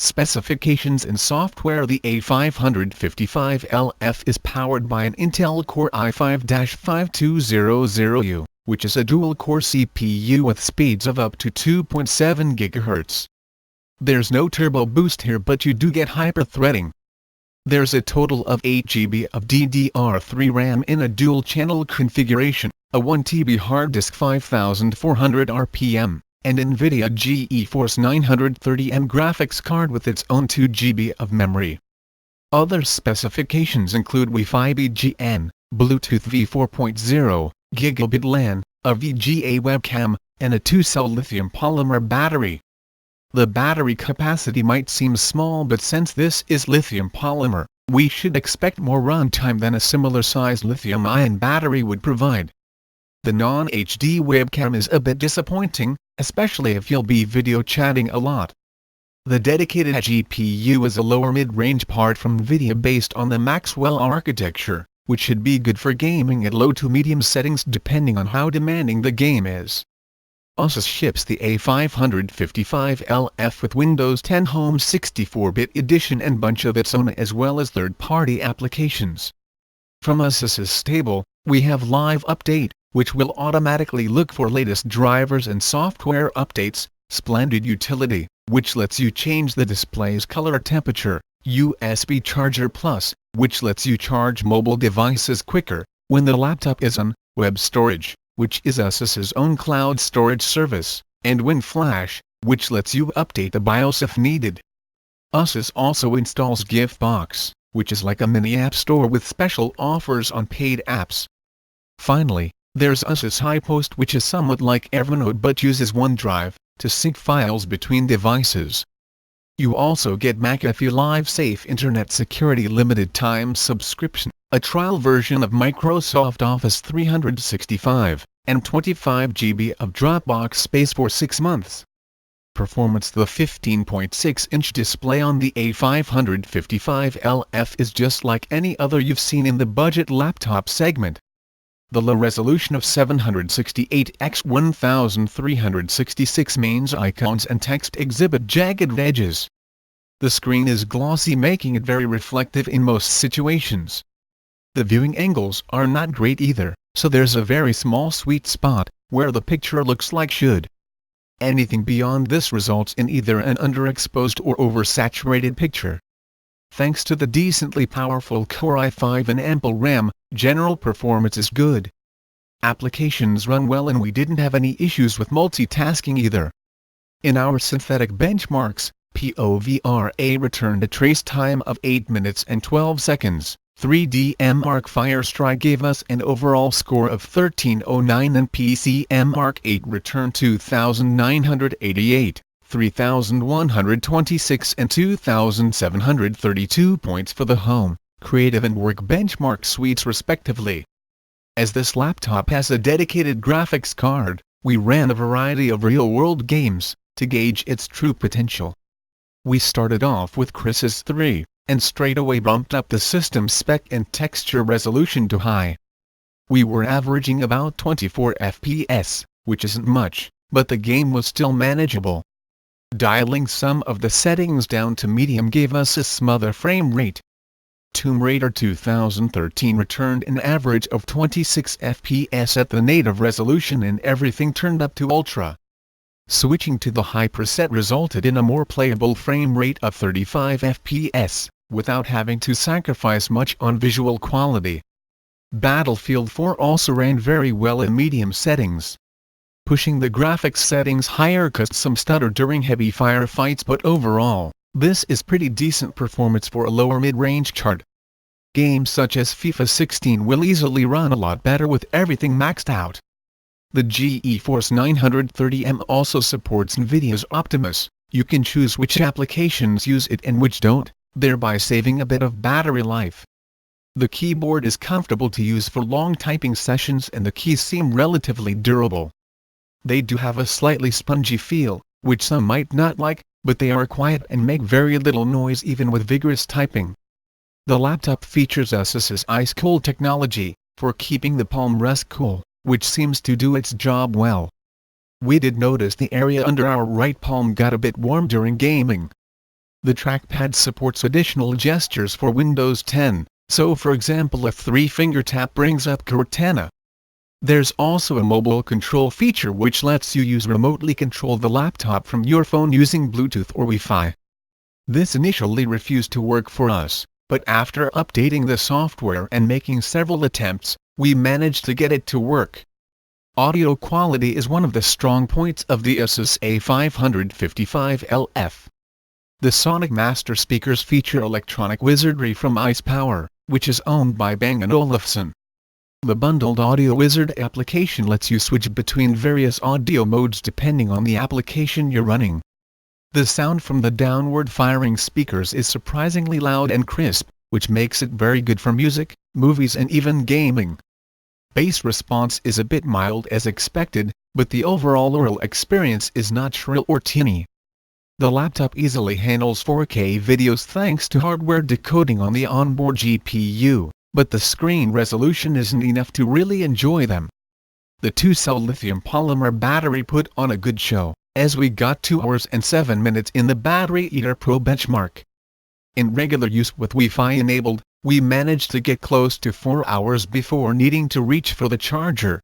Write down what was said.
Specifications and software. The A555LF is powered by an Intel Core i5-5200U, which is a dual-core CPU with speeds of up to 2.7 GHz. There's no turbo boost here, but you do get hyper-threading. There's a total of 8 GB of DDR3 RAM in a dual-channel configuration, a 1 TB hard disk 5400 RPM, and Nvidia GeForce 930M graphics card with its own 2 GB of memory. Other specifications include Wi-Fi BGN, Bluetooth V4.0, Gigabit LAN, a VGA webcam, and a 2-cell lithium polymer battery. The battery capacity might seem small, but since this is lithium polymer, we should expect more runtime than a similar-sized lithium-ion battery would provide. The non-HD webcam is a bit disappointing, especially if you'll be video chatting a lot. The dedicated GPU is a lower mid-range part from Nvidia based on the Maxwell architecture, which should be good for gaming at low to medium settings depending on how demanding the game is. Asus ships the A555LF with Windows 10 Home 64-bit edition and bunch of its own as well as third-party applications. From Asus's stable, we have Live Update, which will automatically look for latest drivers and software updates, Splendid Utility, which lets you change the display's color temperature, USB Charger Plus, which lets you charge mobile devices quicker when the laptop is on, Web Storage, which is Asus's own cloud storage service, and WinFlash, which lets you update the BIOS if needed. Asus also installs Giftbox, which is like a mini app store with special offers on paid apps. Finally, there's Asus HiPost, which is somewhat like Evernote but uses OneDrive to sync files between devices. You also get McAfee LiveSafe Internet Security Limited Time subscription, a trial version of Microsoft Office 365, and 25 GB of Dropbox space for 6 months. Performance. The 15.6-inch display on the A555LF is just like any other you've seen in the budget laptop segment. The low resolution of 768 x 1366 means icons and text exhibit jagged edges. The screen is glossy, making it very reflective in most situations. The viewing angles are not great either, so there's a very small sweet spot where the picture looks like should. Anything beyond this results in either an underexposed or oversaturated picture. Thanks to the decently powerful Core i5 and ample RAM, general performance is good. Applications run well and we didn't have any issues with multitasking either. In our synthetic benchmarks, POVRA returned a trace time of 8 minutes and 12 seconds. 3D Mark Firestrike gave us an overall score of 1309 and PC Mark 8 returned 2,988. 3,126 and 2,732 points for the Home, Creative and Work benchmark suites respectively. As this laptop has a dedicated graphics card, we ran a variety of real-world games to gauge its true potential. We started off with Crysis 3, and straight away bumped up the system spec and texture resolution to high. We were averaging about 24 FPS, which isn't much, but the game was still manageable. Dialing some of the settings down to medium gave us a smother frame rate. Tomb Raider 2013 returned an average of 26 FPS at the native resolution and everything turned up to ultra. Switching to the high preset resulted in a more playable frame rate of 35 FPS, without having to sacrifice much on visual quality. Battlefield 4 also ran very well in medium settings. Pushing the graphics settings higher caused some stutter during heavy firefights, but overall, this is pretty decent performance for a lower mid-range chart. Games such as FIFA 16 will easily run a lot better with everything maxed out. The GeForce 930M also supports Nvidia's Optimus. You can choose which applications use it and which don't, thereby saving a bit of battery life. The keyboard is comfortable to use for long typing sessions and the keys seem relatively durable. They do have a slightly spongy feel, which some might not like, but they are quiet and make very little noise even with vigorous typing. The laptop features Asus's ice cold technology for keeping the palm rest cool, which seems to do its job well. We did notice the area under our right palm got a bit warm during gaming. The trackpad supports additional gestures for Windows 10, so for example a 3-finger tap brings up Cortana. There's also a mobile control feature which lets you remotely control the laptop from your phone using Bluetooth or Wi-Fi. This initially refused to work for us, but after updating the software and making several attempts, we managed to get it to work. Audio quality is one of the strong points of the Asus A555LF. The Sonic Master speakers feature electronic wizardry from Ice Power, which is owned by Bang & Olufsen. The bundled Audio Wizard application lets you switch between various audio modes depending on the application you're running. The sound from the downward-firing speakers is surprisingly loud and crisp, which makes it very good for music, movies and even gaming. Bass response is a bit mild as expected, but the overall aural experience is not shrill or tinny. The laptop easily handles 4K videos thanks to hardware decoding on the onboard GPU, but the screen resolution isn't enough to really enjoy them. The 2-cell lithium polymer battery put on a good show, as we got 2 hours and 7 minutes in the Battery Eater Pro benchmark. In regular use with Wi-Fi enabled, we managed to get close to 4 hours before needing to reach for the charger.